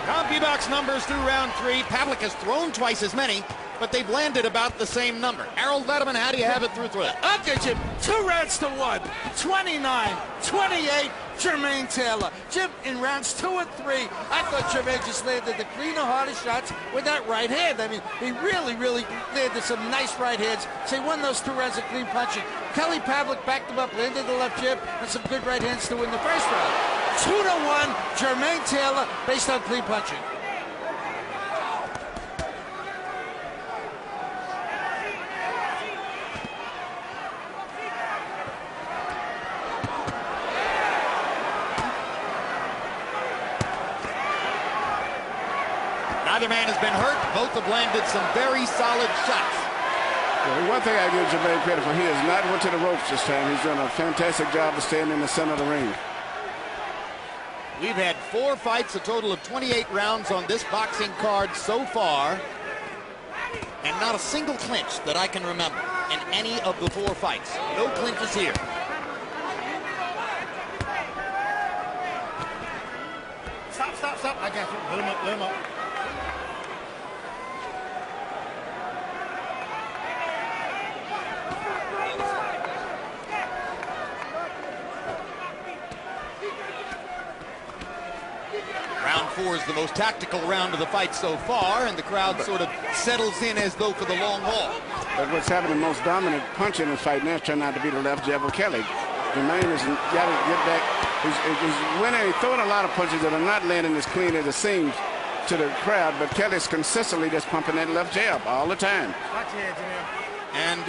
CompuBox numbers through round 3. Pavlik has thrown twice as many, but they've landed about the same number. Harold Letterman, how do you have it through 3? Okay, Jim. 2 rounds to 1. 29-28. Jermain Taylor. Jim, in rounds 2 and 3, I thought Jermain just landed the cleaner, harder shots with that right hand. I mean, he really landed some nice right hands. So he won those 2 rounds of clean punching. Kelly Pavlik backed him up, landed the left jab, and some good right hands to win the first round. 2-1, Jermain Taylor, based on clean punching. Neither man has been hurt. Both have landed some very solid shots. Well, one thing I give Jermain credit for, he has not went to the ropes this time. He's done a fantastic job of staying in the center of the ring. We've had 4 fights, a total of 28 rounds on this boxing card so far, and not a single clinch that I can remember in any of the 4 fights. No clinches here. Stop. I got you. Let him up. Round 4 is the most tactical round of the fight so far, and the crowd sort of settles in as though for the long haul. But what's happening, the most dominant punch in the fight now is trying not to be the left jab of Kelly. Jermain has got to get back. He's winning. He's throwing a lot of punches that are not landing as clean as it seems to the crowd, but Kelly's consistently just pumping that left jab all the time. And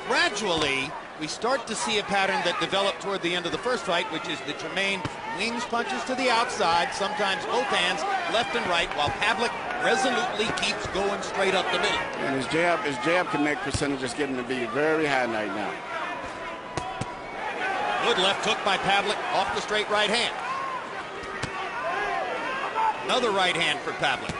gradually, we start to see a pattern that developed toward the end of the first fight, which is that Jermain wings punches to the outside, sometimes both hands, left and right, while Pavlik resolutely keeps going straight up the middle. And his jab connect percentage is getting to be very high right now. Good left hook by Pavlik off the straight right hand. Another right hand for Pavlik.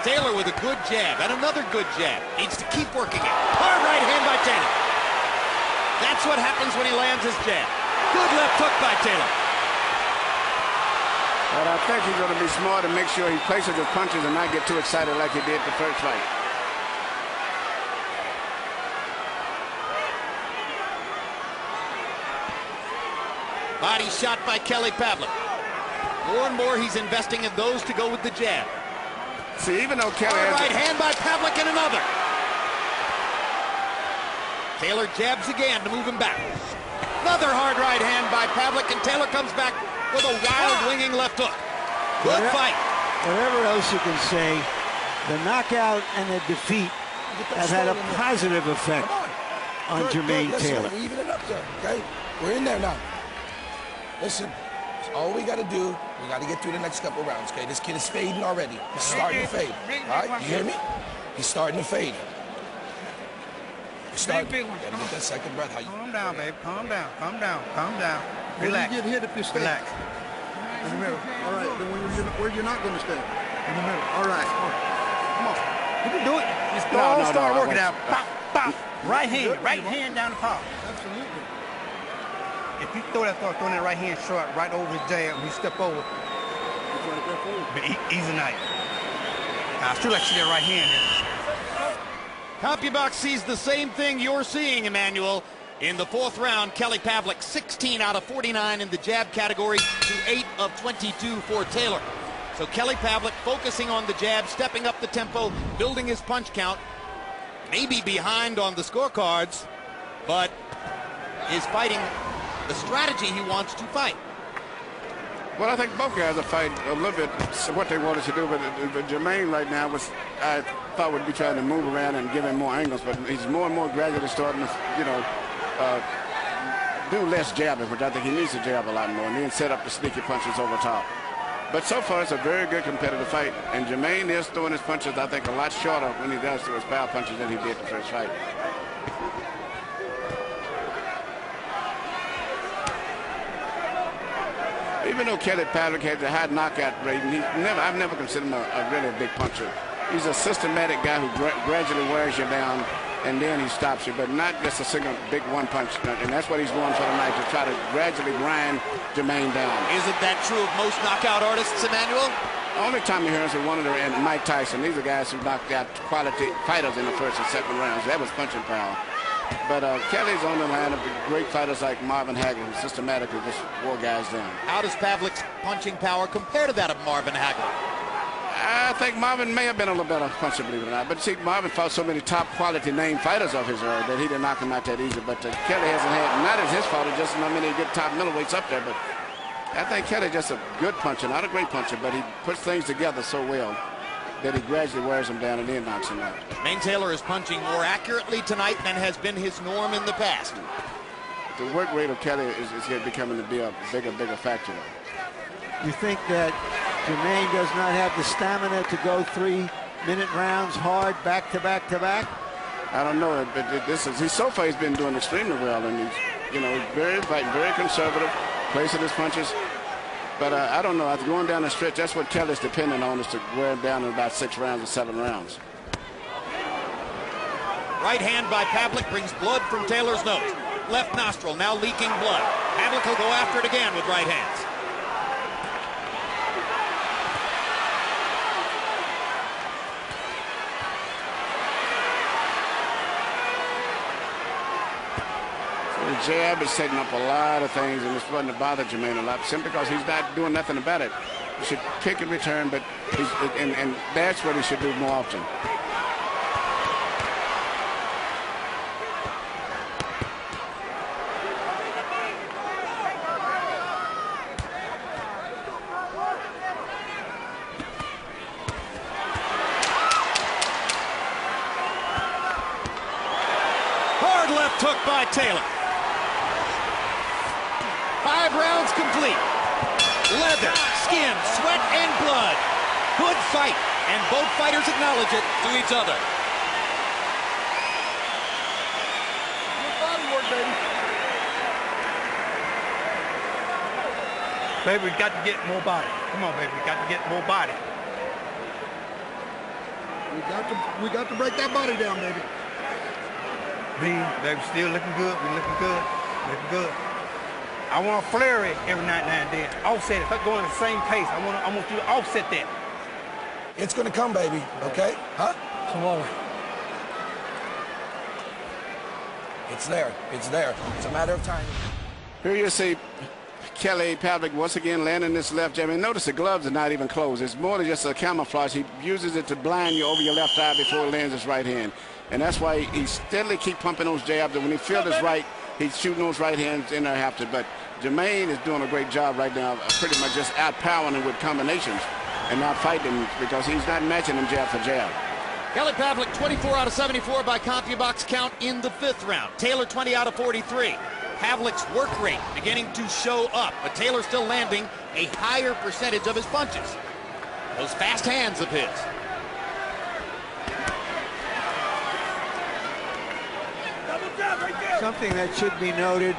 Taylor with a good jab and another good jab. Needs to keep working it. Hard right hand by Taylor. That's what happens when he lands his jab. Good left hook by Taylor. But I think he's going to be smart and make sure he places his punches and not get too excited like he did the first fight. Body shot by Kelly Pavlik. More and more he's investing in those to go with the jab. See, even though Kelly has right hand by Pavlik and another. Taylor jabs again to move him back. Another hard right hand by Pavlik, and Taylor comes back with a wild winging left hook. Good fight. Whatever else you can say, the knockout and the defeat have had a positive effect on Jermain Taylor. We're even it up there, okay? We're in there now. Listen, all we got to do, we got to get through the next couple rounds, okay? This kid is fading already. He's starting to fade. All right, you hear me? He's starting to fade. He's starting. You got to get that second breath. Calm down, babe. Calm down. Relax. When you get hit, if you stay Relax. In the middle. All right, then where you're not going to stay? In the middle. All right. Come on. You can do it. Just start working out. Pop, pop. Right hand down the palm. Absolutely. If you throw that right hand short right over his jab, when you step over, easy night. I still like to see that right hand there. CompuBox sees the same thing you're seeing, Emmanuel. In the 4th round, Kelly Pavlik 16 out of 49 in the jab category to 8 of 22 for Taylor. So Kelly Pavlik focusing on the jab, stepping up the tempo, building his punch count, maybe behind on the scorecards, but is fighting the strategy he wants to fight. Well, I think both guys are fighting a little bit what they wanted to do, but Jermain right now I thought would be trying to move around and give him more angles, but he's more and more gradually starting to, do less jabbing, which I think he needs to jab a lot more, and then set up the sneaky punches over top. But so far, it's a very good competitive fight, and Jermain is throwing his punches, I think, a lot shorter when he does throw his power punches than he did the first fight. Even though Kelly Pavlik has a high knockout rate, and I've never considered him a really big puncher. He's a systematic guy who gradually wears you down, and then he stops you, but not just a single big one punch. And that's what he's doing for the night, to try to gradually grind Jermain down. Isn't that true of most knockout artists, Emmanuel? Only Tommy Hearns and Wonder and Mike Tyson. These are guys who knocked out quality fighters in the first and second rounds. That was punching power. But Kelly's on the line of great fighters like Marvin Hagler, who systematically just wore guys down. How does Pavlik's punching power compare to that of Marvin Hagler? I think Marvin may have been a little better puncher, believe it or not. But see, Marvin fought so many top quality name fighters of his era that he didn't knock him out that easy. But Kelly hasn't had, not as his fault, just not many good top middleweights up there. But I think Kelly's just a good puncher, not a great puncher, but he puts things together so well that he gradually wears him down and then knocks him out. Jermain Taylor is punching more accurately tonight than has been his norm in the past. The work rate of Kelly is becoming to be a bigger factor. You think that Jermain does not have the stamina to go 3-minute rounds hard back to back to back? I don't know, but so far he's been doing extremely well, and he's very conservative, placing his punches. But I don't know. After going down the stretch, that's what Kelly's depending on, is to wear him down in about 6 rounds or 7 rounds. Right hand by Pavlik brings blood from Taylor's nose. Left nostril now leaking blood. Pavlik will go after it again with right hands. The jab is setting up a lot of things, and it's starting to bother Jermain a lot, simply because he's not doing nothing about it. He should kick and return, but and that's what he should do more often. Hard left hook by Taylor. 5 rounds complete. Leather, skin, sweat, and blood. Good fight, and both fighters acknowledge it to each other. Good body work, baby. Baby, we got to get more body. Come on, baby, we got to get more body. We got to break that body down, baby. Baby, still looking good. We looking good. Looking good. I want to flare it every now and then. Offset it. If I go in the same pace, I want you to offset that. It's going to come, baby, okay? Huh? Come on. It's there. It's there. It's a matter of time. Here you see Kelly Pavlik once again landing this left jab. And notice the gloves are not even closed. It's more than just a camouflage. He uses it to blind you over your left eye before he lands his right hand. And that's why he steadily keep pumping those jabs. And when he feels it's right, he's shooting those right hands in there after. But Jermain is doing a great job right now, pretty much just outpowering him with combinations and not fighting him because he's not matching him jab for jab. Kelly Pavlik 24 out of 74 by CompuBox count in the 5th round. Taylor 20 out of 43. Pavlik's work rate beginning to show up, but Taylor still landing a higher percentage of his punches. Those fast hands of his. Something that should be noted.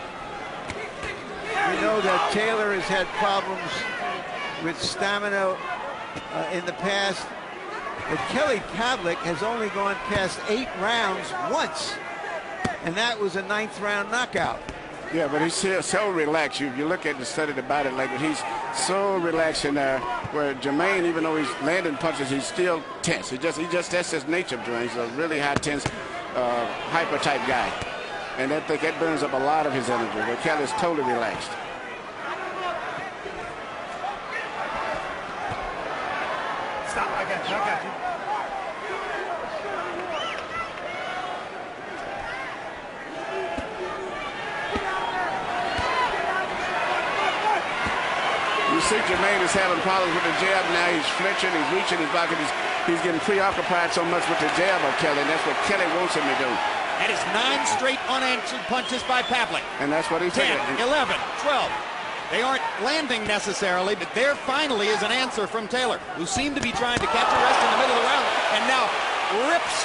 We know that Taylor has had problems with stamina in the past, but Kelly Pavlik has only gone past 8 rounds once, and that was a 9th round knockout. Yeah, but he's so relaxed. You look at the study the body language, he's so relaxed in there, where Jermain, even though he's landing punches, he's still tense. That's his nature of Jermain. He's a really high tense, hyper type guy. And that burns up a lot of his energy, where Kelly's totally relaxed. Stop, I got you. You see Jermain is having problems with the jab now. He's flinching, he's reaching his pocket. He's getting preoccupied so much with the jab of Kelly, and that's what Kelly wants him to do. That is 9 straight unanswered punches by Pavlik. And that's what he's 10, saying. 11, 12. They aren't landing necessarily, but there finally is an answer from Taylor, who seemed to be trying to catch a rest in the middle of the round, and now rips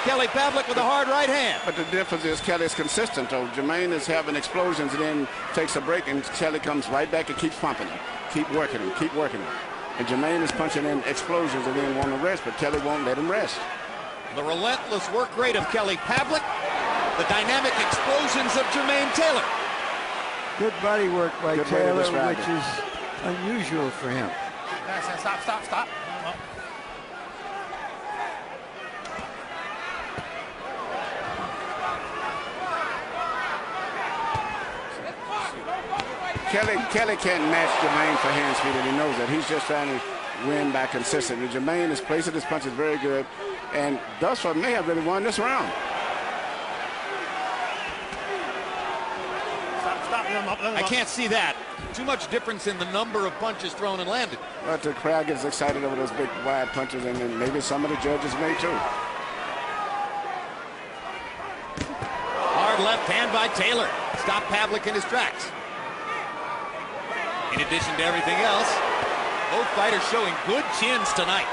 Kelly Pavlik with a hard right hand. But the difference is Kelly's consistent, though. Jermain is having explosions and then takes a break, and Kelly comes right back and keeps pumping him. Keep working him, keep working him. And Jermain is punching in explosions and then want to rest, but Kelly won't let him rest. The relentless work rate of Kelly Pavlik. The dynamic explosions of Jermain Taylor. Good body work by Good way to Taylor, describe which it. is unusual for him. Stop. Kelly can't match Jermain for hand speed, and he knows that. He's just trying to win by consistency. Jermain is placing his punches very good, and thus far may have really won this round. I can't see that. Too much difference in the number of punches thrown and landed. But the crowd gets excited over those big, wide punches, and then maybe some of the judges may too. Hard left hand by Taylor. Stopped Pavlik in his tracks. In addition to everything else, both fighters showing good chins tonight.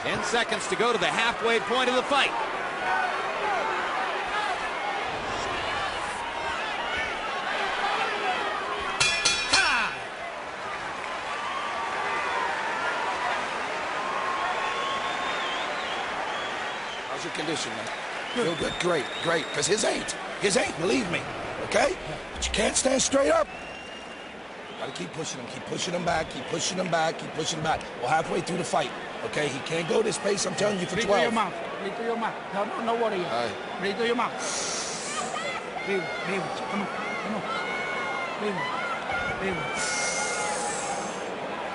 10 seconds to go to the halfway point of the fight. How's your condition, man? Feel good? Great. Because his ain't, believe me. Okay? But you can't stand straight up. Gotta keep pushing him back. Well, halfway through the fight. Okay? He can't go this pace, I'm telling you, for 12. Breathe through your mouth. No water here. All right. Breathe through your mouth. Breathe. Come on. Breathe.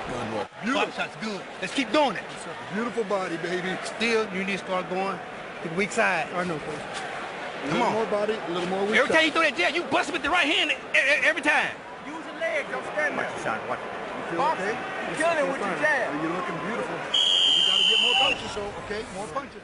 Good work. Body shots good. Let's keep doing it. Beautiful body, baby. Still, you need to start going to the weak side. I know, coach. A Come little on. more body, a little more weak Every time side. you throw that jab, you bust him with the right hand every time. Use your legs. Don't stand there. Watch it. You feel okay? Killing it with your jab. You're looking beautiful. You got to get more punches, so, okay? More punches.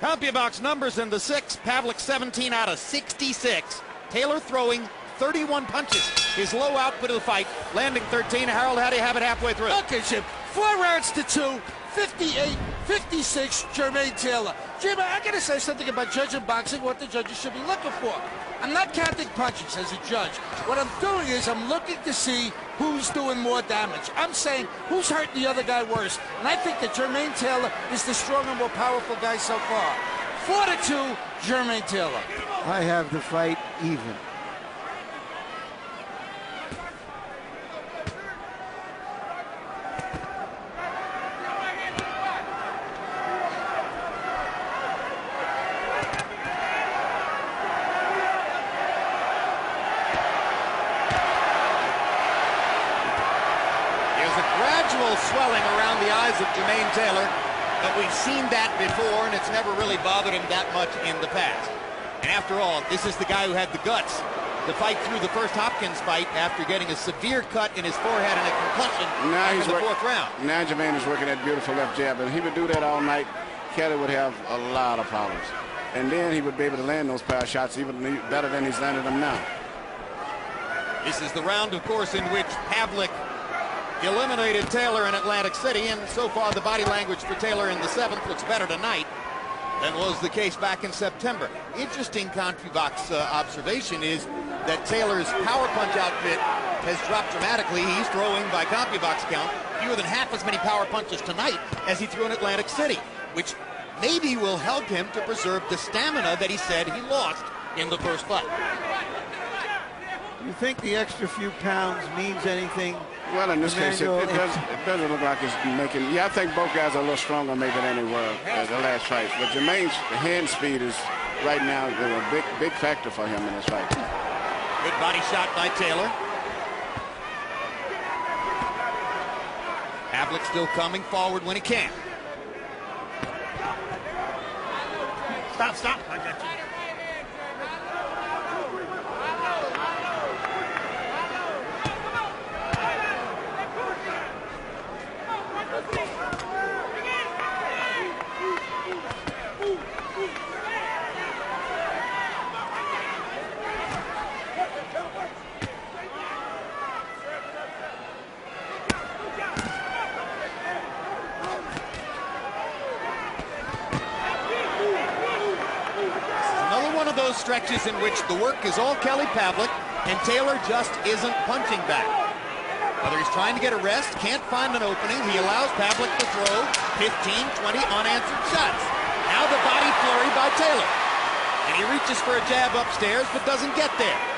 CompuBox numbers in the 6. Pavlik 17 out of 66. Taylor throwing 31 punches. His low output of the fight, landing 13. Harold, how do you have it halfway through? Okay, Jim. 4 rounds to 2. 58-56, Jermain Taylor. Jim, I gotta say something about judging boxing, what the judges should be looking for. I'm not counting punches as a judge. What I'm doing is I'm looking to see who's doing more damage. I'm saying who's hurting the other guy worse. And I think that Jermain Taylor is the stronger, more powerful guy so far. 4-2, Jermain Taylor. I have the fight even. Swelling around the eyes of Jermain Taylor, but we've seen that before, and it's never really bothered him that much in the past. And after all, this is the guy who had the guts to fight through the first Hopkins fight after getting a severe cut in his forehead and a concussion in the 4th round. Now Jermain is working that beautiful left jab, and he would do that all night. Kelly would have a lot of problems. And then he would be able to land those power shots even better than he's landed them now. This is the round, of course, in which Pavlik eliminated Taylor in Atlantic City, and so far the body language for Taylor in the 7th looks better tonight than was the case back in September. Interesting CompuBox observation is that Taylor's power punch outfit has dropped dramatically. He's throwing, by CompuBox count, fewer than half as many power punches tonight as he threw in Atlantic City, which maybe will help him to preserve the stamina that he said he lost in the first fight. You think the extra few pounds means anything? Well, in this case, it doesn't look like it's making. Yeah, I think both guys are a little stronger maybe than they were at the last fight. But Jermain's hand speed is right now a big factor for him in this fight. Good body shot by Taylor. Pavlik still coming forward when he can. Stop. I got you. Those stretches in which the work is all Kelly Pavlik and Taylor just isn't punching back. Whether he's trying to get a rest, can't find an opening, he allows Pavlik to throw 15, 20 unanswered shots. Now the body flurry by Taylor. And he reaches for a jab upstairs, but doesn't get there.